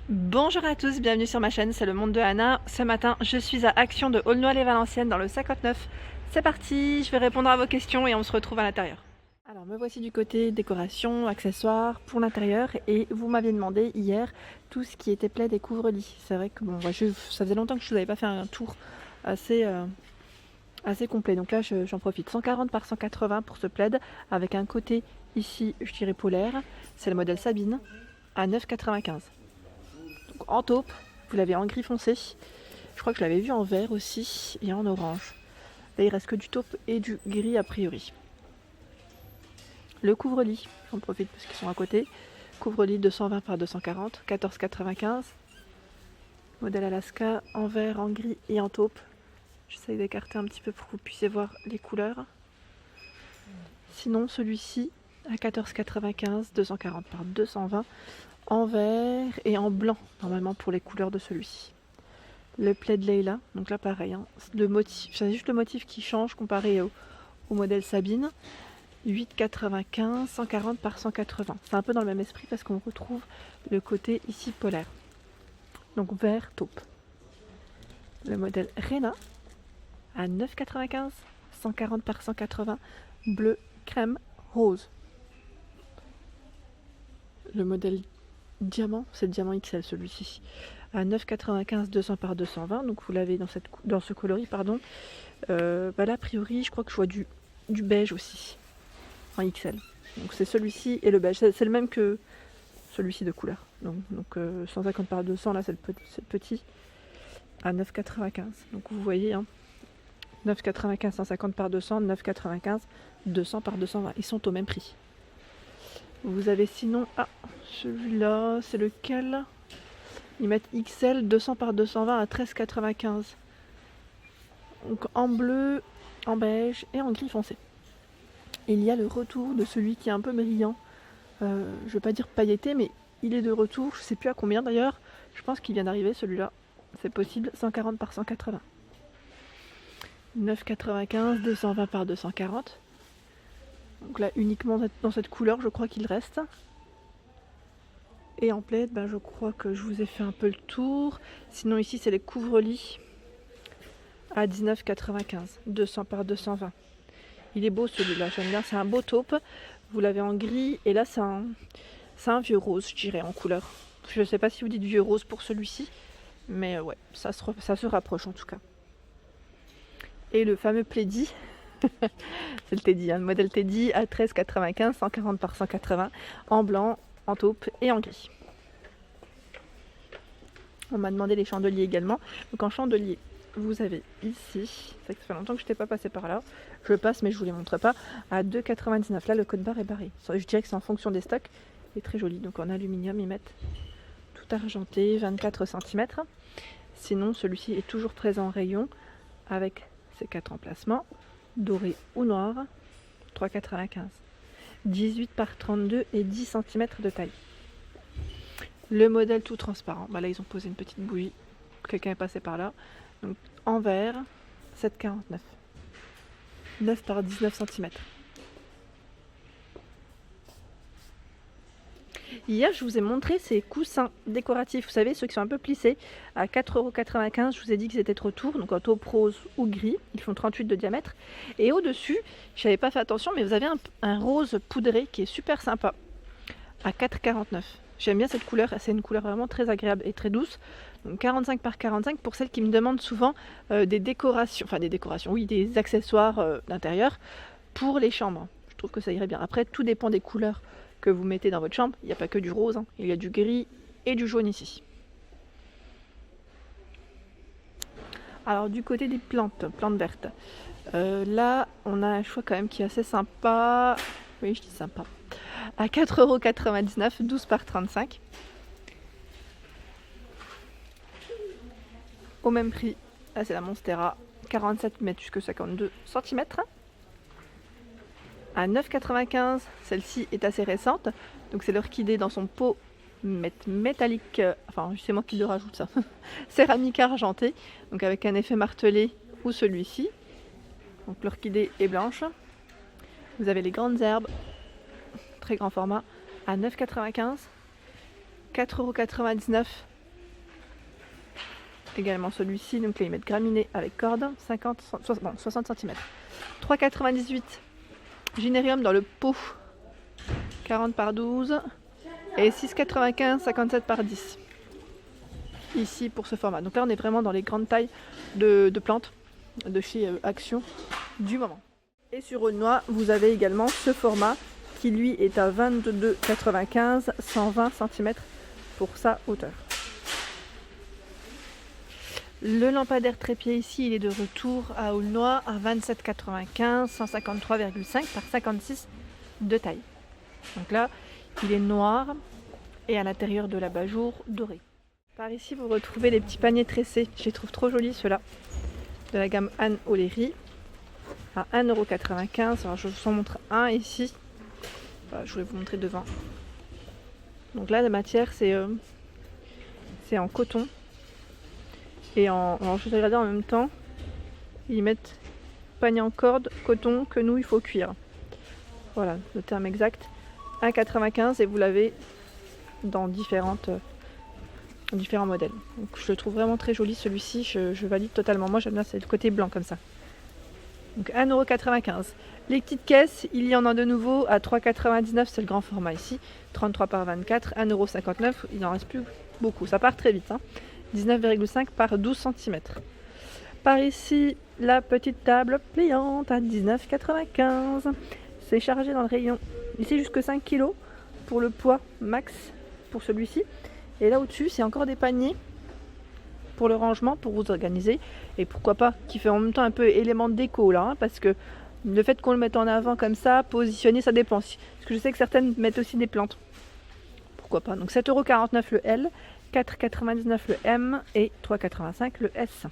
Bonjour à tous, bienvenue sur ma chaîne, c'est le monde de Anna. Ce matin, je suis à Action de Aulnoy-les-Valenciennes dans le 59. C'est parti, je vais répondre à vos questions et on se retrouve à l'intérieur. Alors me voici du côté décoration, accessoires pour l'intérieur et vous m'aviez demandé hier tout ce qui était plaid et couvre-lit. C'est vrai que bon, ça faisait longtemps que je vous avais pas fait un tour assez, assez complet, donc là j'en profite. 140 par 180 pour ce plaid avec un côté ici, je dirais polaire, c'est le modèle Sabine à 9,95. En taupe, vous l'avez en gris foncé. Je crois que je l'avais vu en vert aussi et en orange. Là, il reste que du taupe et du gris a priori. Le couvre-lit, j'en profite parce qu'ils sont à côté. Couvre-lit 220 par 240, 14,95. Modèle Alaska en vert, en gris et en taupe. J'essaye d'écarter un petit peu pour que vous puissiez voir les couleurs. Sinon, celui-ci à 14,95, 240 par 220, en vert et en blanc, normalement pour les couleurs de celui-ci. Le plaid Leila, donc là pareil, hein, le motif, c'est juste le motif qui change comparé au modèle Sabine. 8,95, 140 par 180. C'est un peu dans le même esprit parce qu'on retrouve le côté ici polaire. Donc vert taupe. Le modèle Rena à 9,95, 140 par 180, bleu, crème, rose. Le modèle diamant, c'est le diamant XL celui-ci, à 9,95, 200 par 220, donc vous l'avez dans ce coloris, pardon. Là a priori je crois que je vois du beige aussi en XL, donc c'est celui-ci et le beige, c'est le même que celui-ci de couleur, donc 150 par 200, là c'est le petit à 9,95, donc vous voyez, hein, 9,95, 150 par 200, 9,95, 200 par 220, ils sont au même prix. Vous avez sinon, celui-là, c'est lequel? Ils mettent XL 200 par 220 à 13,95. Donc en bleu, en beige et en gris foncé. Il y a le retour de celui qui est un peu brillant. Je ne vais pas dire pailleté, mais il est de retour. Je ne sais plus à combien d'ailleurs. Je pense qu'il vient d'arriver celui-là. C'est possible. 140 par 180. 9,95, 220 par 240. Donc là, uniquement dans cette couleur, je crois qu'il reste. Et en plaid, je crois que je vous ai fait un peu le tour. Sinon ici, c'est les couvre-lits à 19,95, 200 par 220. Il est beau celui-là, j'aime bien. C'est un beau taupe. Vous l'avez en gris. Et là, c'est un vieux rose, je dirais, en couleur. Je ne sais pas si vous dites vieux rose pour celui-ci. Mais ouais, ça se rapproche en tout cas. Et le fameux Plaidy. C'est le Teddy, hein, le modèle Teddy à 13,95, 140 par 180. En blanc, en taupe et en gris. On m'a demandé les chandeliers également. Donc en chandelier, vous avez ici, ça fait longtemps que je n'étais pas passé par là, je passe mais je vous les montre pas, à 2,99. Là le code barre est barré. Je dirais que c'est en fonction des stocks. Il est très joli. Donc en aluminium, ils mettent tout argenté, 24 cm. Sinon celui-ci est toujours présent en rayon avec ses 4 emplacements, doré ou noir, 3,95. 18 par 32 et 10 cm de taille. Le modèle tout transparent, là ils ont posé une petite bougie, quelqu'un est passé par là. Donc en vert, 7,49. 9 par 19 cm. Hier, je vous ai montré ces coussins décoratifs, vous savez, ceux qui sont un peu plissés, à 4,95 €. Je vous ai dit qu'ils étaient de retour, donc en taupe rose ou gris. Ils font 38 de diamètre. Et au-dessus, je n'avais pas fait attention, mais vous avez un rose poudré qui est super sympa, à 4,49. J'aime bien cette couleur, c'est une couleur vraiment très agréable et très douce. Donc 45 par 45 pour celles qui me demandent souvent des décorations, oui, des accessoires d'intérieur pour les chambres. Je trouve que ça irait bien. Après, tout dépend des couleurs que vous mettez dans votre chambre. Il n'y a pas que du rose, hein. Il y a du gris et du jaune ici. Alors du côté des plantes vertes, là on a un choix quand même qui est assez sympa. Oui, je dis sympa. À 4,99 €, 12 par 35. Au même prix, là c'est la Monstera, 47 m jusqu'à 52 cm. À 9,95 €, celle-ci est assez récente, donc c'est l'orchidée dans son pot métallique, enfin c'est moi qui le rajoute ça, céramique argentée, donc avec un effet martelé ou celui-ci. Donc l'orchidée est blanche. Vous avez les grandes herbes, très grand format, à 9,95 €, 4,99 également celui-ci, donc là ils mettent graminé avec corde, 60 cm. 3,98 Ginérium dans le pot, 40 par 12 et 6,95 57 par 10 ici pour ce format. Donc là on est vraiment dans les grandes tailles de plantes de chez Action du moment. Et sur Aulnois vous avez également ce format qui lui est à 22,95 120 cm pour sa hauteur. Le lampadaire trépied ici, il est de retour à Aulnois à 27,95, 153,5 par 56 de taille. Donc là, il est noir et à l'intérieur de l'abat-jour doré. Par ici, vous retrouvez les petits paniers tressés. Je les trouve trop jolis ceux-là, de la gamme Anne O'Leary à 1,95 €. Alors je vous en montre un ici. Voilà, je voulais vous montrer devant. Donc là, la matière, c'est en coton. Et alors je vais regarder en même temps, ils mettent panier en corde, coton, quenouille, il faut cuire. Voilà, le terme exact. 1,95 et vous l'avez dans différents modèles. Donc je le trouve vraiment très joli celui-ci, je valide totalement. Moi j'aime bien, c'est le côté blanc comme ça. Donc 1,95 €. Les petites caisses, il y en a de nouveau à 3,99 €, c'est le grand format ici. 33 par 24, 1,59 €, il n'en reste plus beaucoup, ça part très vite. 19,5 par 12 cm. Par ici, la petite table pliante à 19,95 €. C'est chargé dans le rayon. Ici, jusque 5 kg pour le poids max pour celui-ci. Et là au-dessus, c'est encore des paniers pour le rangement, pour vous organiser. Et pourquoi pas, qui fait en même temps un peu élément de déco là, parce que le fait qu'on le mette en avant comme ça, positionner, ça dépend. Parce que je sais que certaines mettent aussi des plantes. Pourquoi pas. Donc 7,49 € le L. 4,99 € le M et 3,85 € le S.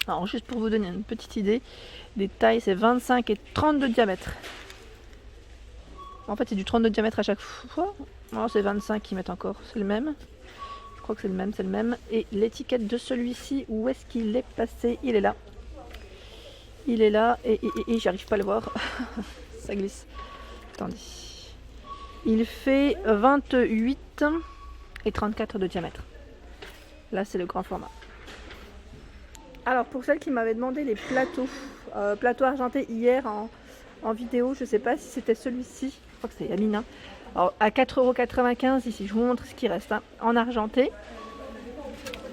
Alors juste pour vous donner une petite idée, les tailles c'est 25 et 30 de diamètre. En fait c'est du 30 de diamètre à chaque fois. Alors c'est 25 qu'ils mettent encore, c'est le même. Je crois que c'est le même. Et l'étiquette de celui-ci, où est-ce qu'il est passé? Il est là. Il est là et j'arrive pas à le voir. Ça glisse. Attendez. Il fait 28 et 34 de diamètre. Là c'est le grand format. Alors pour celle qui m'avait demandé les plateaux argentés hier en vidéo, je sais pas si c'était celui-ci, je crois que c'est Amina. Alors à 4,95 € ici, je vous montre ce qui reste en argenté.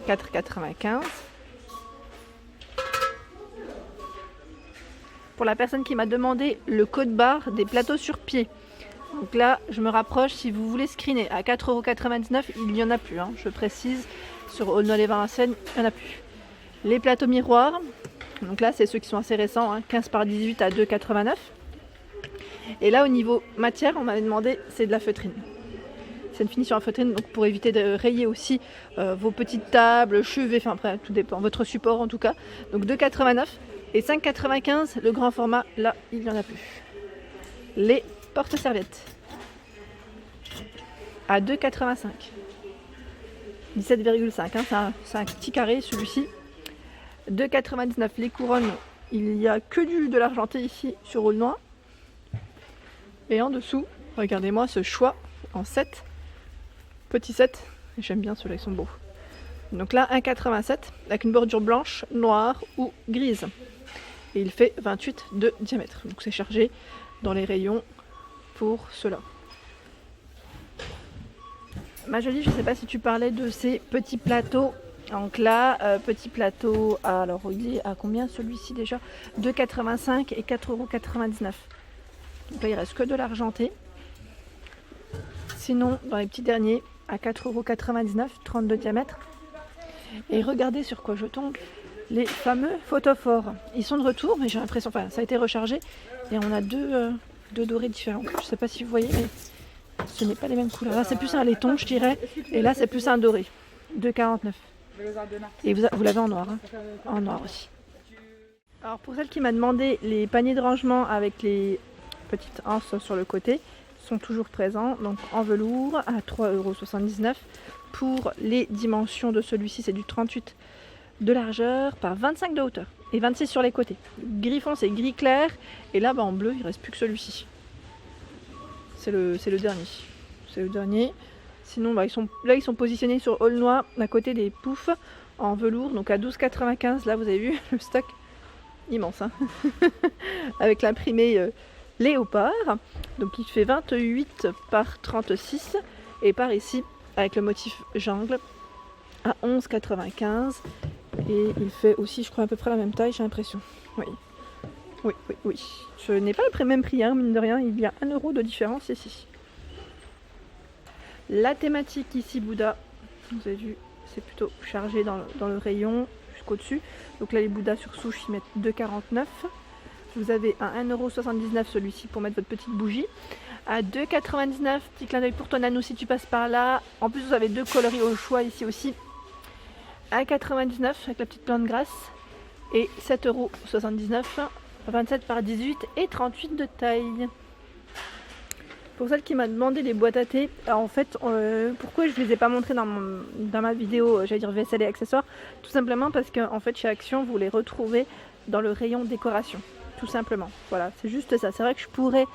4,95 €. Pour la personne qui m'a demandé le code barre des plateaux sur pied. Donc là, je me rapproche, si vous voulez screener, à 4,99 €, il n'y en a plus, je précise, sur Aulnois-les-Valenciennes, il n'y en a plus. Les plateaux miroirs, donc là, c'est ceux qui sont assez récents, 15 par 18 à 2,89 €. Et là, au niveau matière, on m'avait demandé, c'est de la feutrine. C'est une finition en feutrine, donc pour éviter de rayer aussi vos petites tables, chevets, enfin après, tout dépend, votre support en tout cas. Donc 2,89 € et 5,95 € le grand format, là, il n'y en a plus. Les porte-serviettes à 2,85 €. 17,5 €, c'est un petit carré celui-ci. 2,99 € les couronnes, il n'y a que de l'argenté ici sur Aulnois. Et en dessous, regardez-moi ce choix en 7, petit 7, j'aime bien ceux-là, ils sont beaux. Donc là 1,87 € avec une bordure blanche, noire ou grise. Et il fait 28 de diamètre, donc c'est chargé dans les rayons pour cela. Ma jolie, je ne sais pas si tu parlais de ces petits plateaux. Donc là, petit plateau, alors il est à combien celui-ci déjà? 2,85 € et 4,99 €. Donc là, il reste que de l'argenté. Sinon, dans les petits derniers, à 4,99 €, 30 de diamètre. Et regardez sur quoi je tombe, les fameux photophores. Ils sont de retour, mais j'ai l'impression, enfin, ça a été rechargé. Et on a deux dorés différents. Je ne sais pas si vous voyez, mais ce n'est pas les mêmes couleurs. Là, c'est plus un laiton, je dirais. Et là, c'est plus un doré. 2,49 €. Et vous l'avez en noir. En noir aussi. Alors, pour celle qui m'a demandé, les paniers de rangement avec les petites anses sur le côté sont toujours présents. Donc, en velours à 3,79 €. Pour les dimensions de celui-ci, c'est du 38 de largeur par 25 de hauteur et 26 sur les côtés. Griffon, c'est gris clair, et là en bleu il ne reste plus que celui-ci. C'est le dernier. C'est le dernier. Sinon ils sont positionnés sur Aulnois à côté des poufs en velours, donc à 12,95 €. Là vous avez vu le stock immense, hein. Avec l'imprimé léopard, donc il fait 28 par 36, et par ici avec le motif jungle à 11,95 €, et il fait aussi je crois à peu près la même taille, j'ai l'impression. Oui. Oui. Je n'ai pas le même prix, hein, mine de rien, il y a 1 € de différence ici. La thématique ici Bouddha, vous avez vu, c'est plutôt chargé dans le rayon jusqu'au dessus. Donc là les Bouddhas sur souche ils mettent 2,49 €. Vous avez un 1,79 € celui-ci pour mettre votre petite bougie. À 2,99 €, petit clin d'œil pour ton Nanou si tu passes par là. En plus vous avez 2 coloris au choix ici aussi. 1,99 € avec la petite plante grasse. Et 7,79 €, 27 par 18 et 38 de taille. Pour celle qui m'a demandé les boîtes à thé, alors en fait, pourquoi je ne les ai pas montrées dans ma vidéo, j'allais dire vaisselle et accessoires, tout simplement parce que en fait chez Action vous les retrouvez dans le rayon décoration, tout simplement. Voilà, c'est juste ça. C'est vrai que je pourrais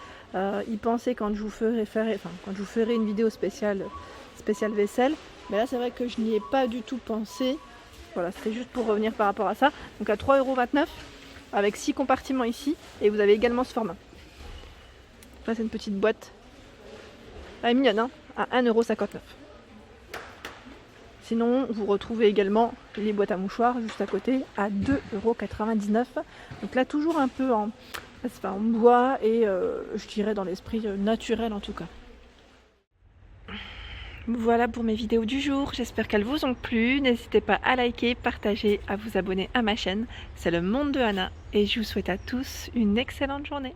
y penser quand je vous ferai une vidéo spéciale vaisselle, mais là c'est vrai que je n'y ai pas du tout pensé. Voilà, c'était juste pour revenir par rapport à ça. Donc à 3,29 € avec 6 compartiments ici, et vous avez également ce format. Là c'est une petite boîte. Elle est mignonne, hein, à 1,59 €. Sinon, vous retrouvez également les boîtes à mouchoirs juste à côté à 2,99 €. Donc là, toujours un peu en bois et je dirais dans l'esprit naturel en tout cas. Voilà pour mes vidéos du jour, j'espère qu'elles vous ont plu. N'hésitez pas à liker, partager, à vous abonner à ma chaîne. C'est le monde de Anna et je vous souhaite à tous une excellente journée.